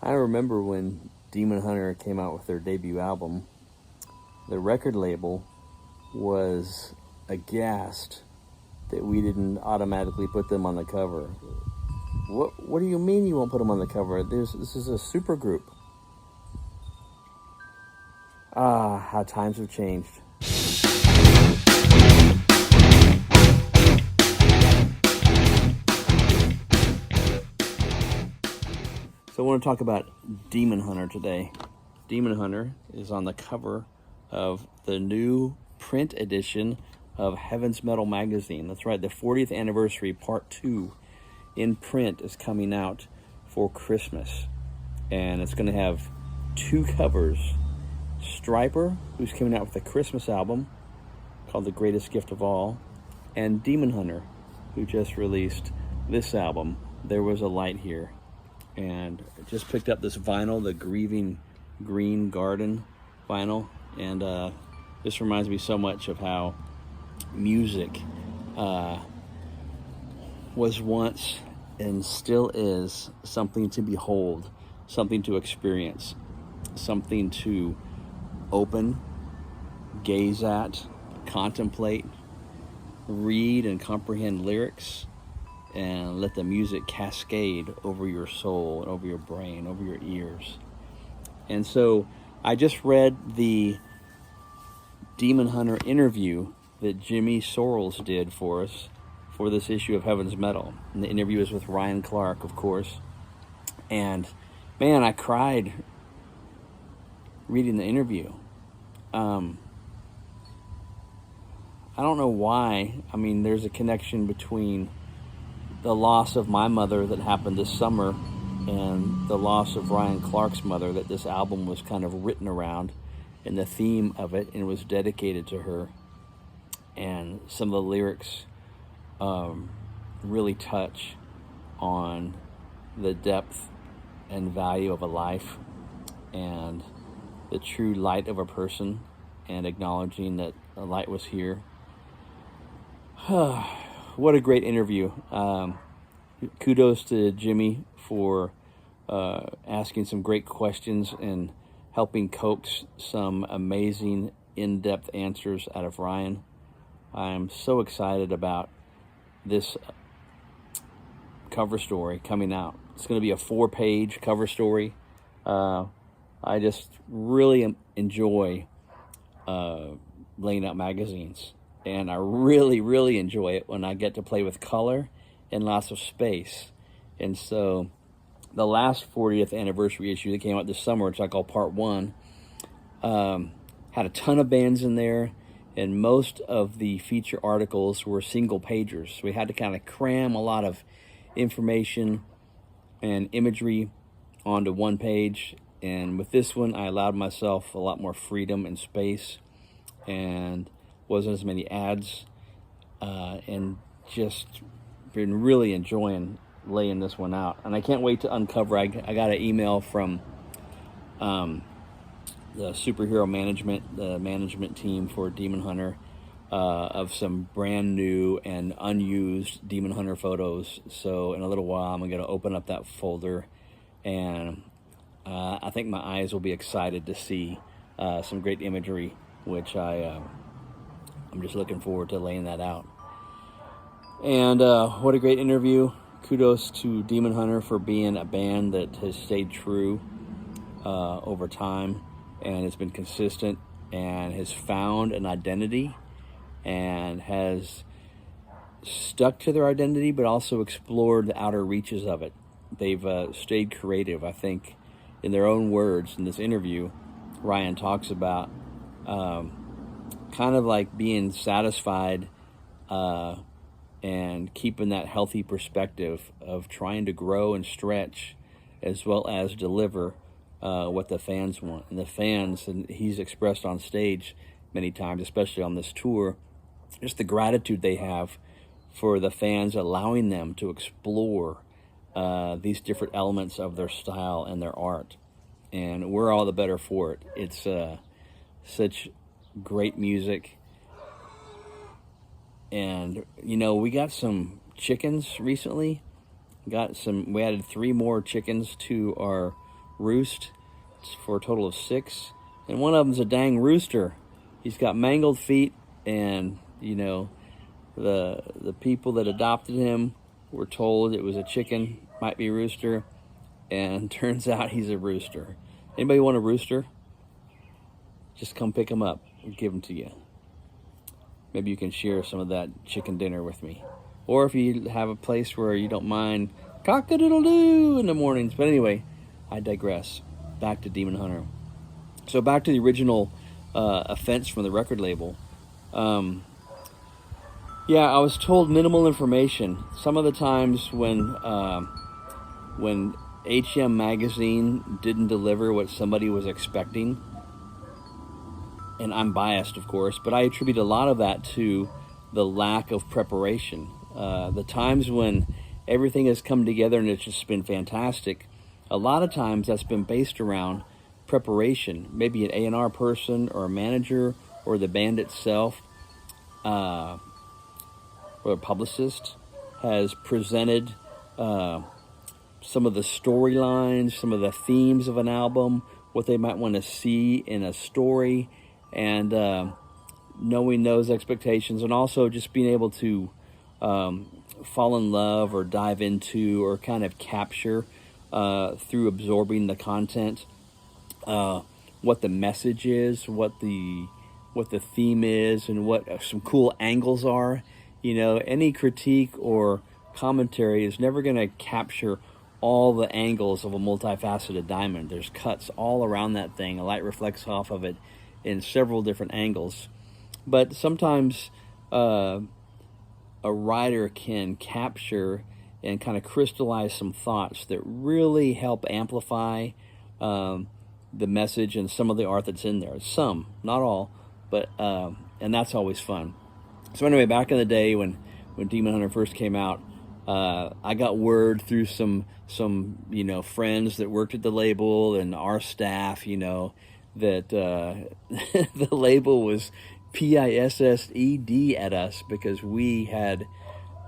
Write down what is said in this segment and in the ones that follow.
I remember when Demon Hunter came out with their debut album, the record label was aghast that we didn't automatically put them on the cover. What do you mean you won't put them on the cover? This is a super group. How times have changed. So I want to talk about Demon Hunter today. Demon Hunter is on the cover of the new print edition of Heaven's Metal magazine. That's right, the 40th anniversary part 2 in print is coming out for Christmas. And it's going to have 2 covers. Striper, who's coming out with a Christmas album called The Greatest Gift of All, and Demon Hunter, who just released this album, There Was a Light Here. And I just picked up this vinyl, the Grieving Green Garden vinyl, and this reminds me so much of how music was once and still is something to behold, something to experience, something to open, gaze at, contemplate, read and comprehend lyrics, and let the music cascade over your soul, and over your brain, over your ears. And so I just read the Demon Hunter interview that Jimmy Sorrells did for us for this issue of Heaven's Metal. And the interview is with Ryan Clark, of course. And man, I cried reading the interview. I don't know why. I mean, there's a connection between the loss of my mother that happened this summer and the loss of Ryan Clark's mother that this album was kind of written around, and the theme of it, and it was dedicated to her. And some of the lyrics really touch on the depth and value of a life and the true light of a person, and acknowledging that the light was here. What a great interview. Kudos to Jimmy for asking some great questions and helping coax some amazing in-depth answers out of Ryan. I'm so excited about this cover story coming out. It's going to be a 4-page cover story. I just really enjoy laying out magazines. And I really, really enjoy it when I get to play with color and lots of space. And so the last 40th anniversary issue that came out this summer, which I call Part 1, had a ton of bands in there, and most of the feature articles were single pagers. So we had to kind of cram a lot of information and imagery onto one page. And with this one, I allowed myself a lot more freedom and space, and wasn't as many ads, and just been really enjoying laying this one out. And I can't wait to uncover. I got an email from the superhero management, the management team for Demon Hunter, of some brand new and unused Demon Hunter photos. So in a little while, I'm going to open up that folder, and I think my eyes will be excited to see some great imagery, which I'm just looking forward to laying that out. And what a great interview. Kudos to Demon Hunter for being a band that has stayed true over time, and has been consistent, and has found an identity, and has stuck to their identity, but also explored the outer reaches of it. They've stayed creative. I think, in their own words, in this interview, Ryan talks about kind of like being satisfied and keeping that healthy perspective of trying to grow and stretch, as well as deliver what the fans want. And the fans, and he's expressed on stage many times, especially on this tour, just the gratitude they have for the fans allowing them to explore these different elements of their style and their art. And we're all the better for it. It's such great music. And, you know, we got some chickens recently. We added 3 more chickens to our roost for a total of 6. And one of them's a dang rooster. He's got mangled feet, and, the people that adopted him were told it was a chicken, might be a rooster, and turns out he's a rooster. Anybody want a rooster? Just come pick him up. We'll give him to you. Maybe you can share some of that chicken dinner with me. Or if you have a place where you don't mind cock-a-doodle-doo in the mornings. But anyway, I digress. Back to Demon Hunter. So back to the original offense from the record label. I was told minimal information. Some of the times when HM Magazine didn't deliver what somebody was expecting, and I'm biased, of course, but I attribute a lot of that to the lack of preparation. The times when everything has come together and it's just been fantastic, a lot of times that's been based around preparation. Maybe an A&R person or a manager or the band itself or a publicist has presented some of the storylines, some of the themes of an album, what they might want to see in a story, and knowing those expectations, and also just being able to fall in love or dive into or kind of capture through absorbing the content what the message is, what the theme is, and what some cool angles are. Any critique or commentary is never going to capture all the angles of a multifaceted diamond. There's cuts all around that thing. A light reflects off of it in several different angles. But sometimes a writer can capture and kind of crystallize some thoughts that really help amplify the message and some of the art that's in there. Some, not all, but and that's always fun. So anyway, back in the day when Demon Hunter first came out, I got word through some friends that worked at the label and our staff, that the label was PISSED at us because we had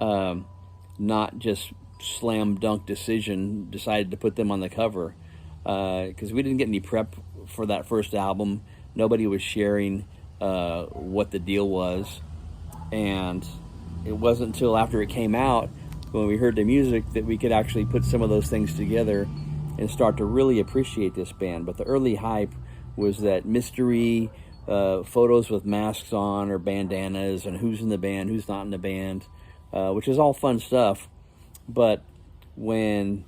not just slam dunk decided to put them on the cover, because we didn't get any prep for that first album. Nobody was sharing what the deal was, and it wasn't until after it came out, when we heard the music, that we could actually put some of those things together and start to really appreciate this band. But the early hype was that mystery, photos with masks on or bandanas, and who's in the band, who's not in the band, which is all fun stuff. But when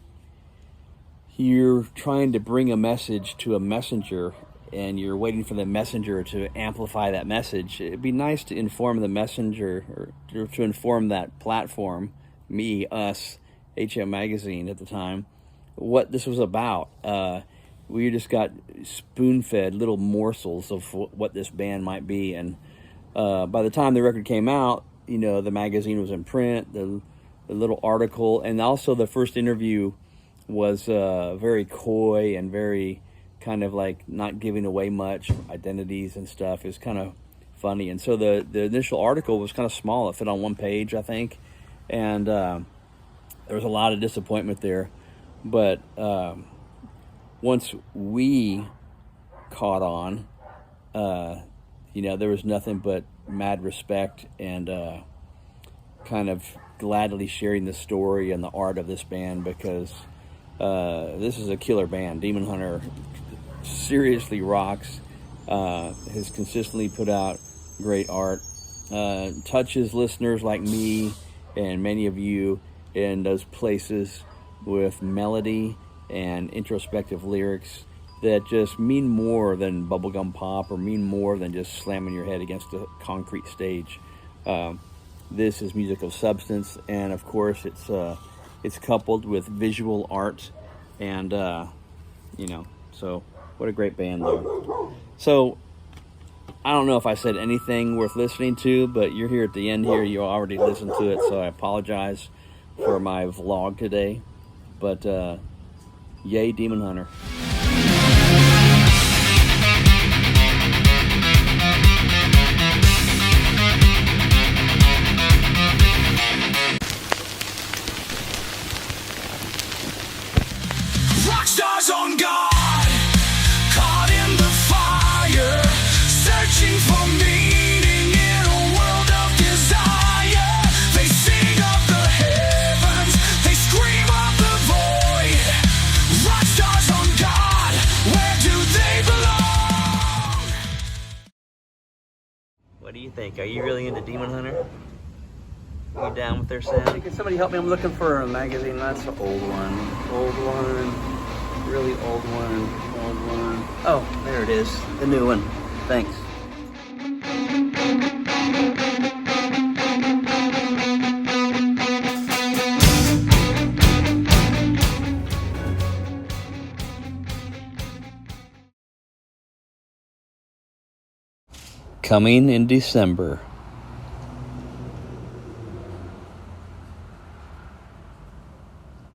you're trying to bring a message to a messenger and you're waiting for the messenger to amplify that message, it'd be nice to inform the messenger, or to inform that platform, me, us, HM Magazine at the time, what this was about. We just got spoon-fed little morsels of what this band might be, and by the time the record came out, the magazine was in print, the little article, and also the first interview was very coy and very kind of like not giving away much identities and stuff. It was kind of funny, and so the initial article was kind of small. It fit on one page, I think, and there was a lot of disappointment there. But once we caught on, there was nothing but mad respect and kind of gladly sharing the story and the art of this band, because this is a killer band. Demon Hunter seriously rocks, has consistently put out great art, touches listeners like me and many of you in those places with melody and introspective lyrics that just mean more than bubblegum pop, or mean more than just slamming your head against a concrete stage. This is music of substance, and of course it's coupled with visual art, and so what a great band though. So I don't know if I said anything worth listening to, but you're here at the end here. You already listened to it, so I apologize for my vlog today. But yay, Demon Hunter. Rockstars on guard. you think? Are you really into Demon Hunter? Are you down with their sound? Can somebody help me? I'm looking for a magazine. That's an old one. Old one. Really old one. Old one. Oh, there it is. The new one. Thanks. Coming in December.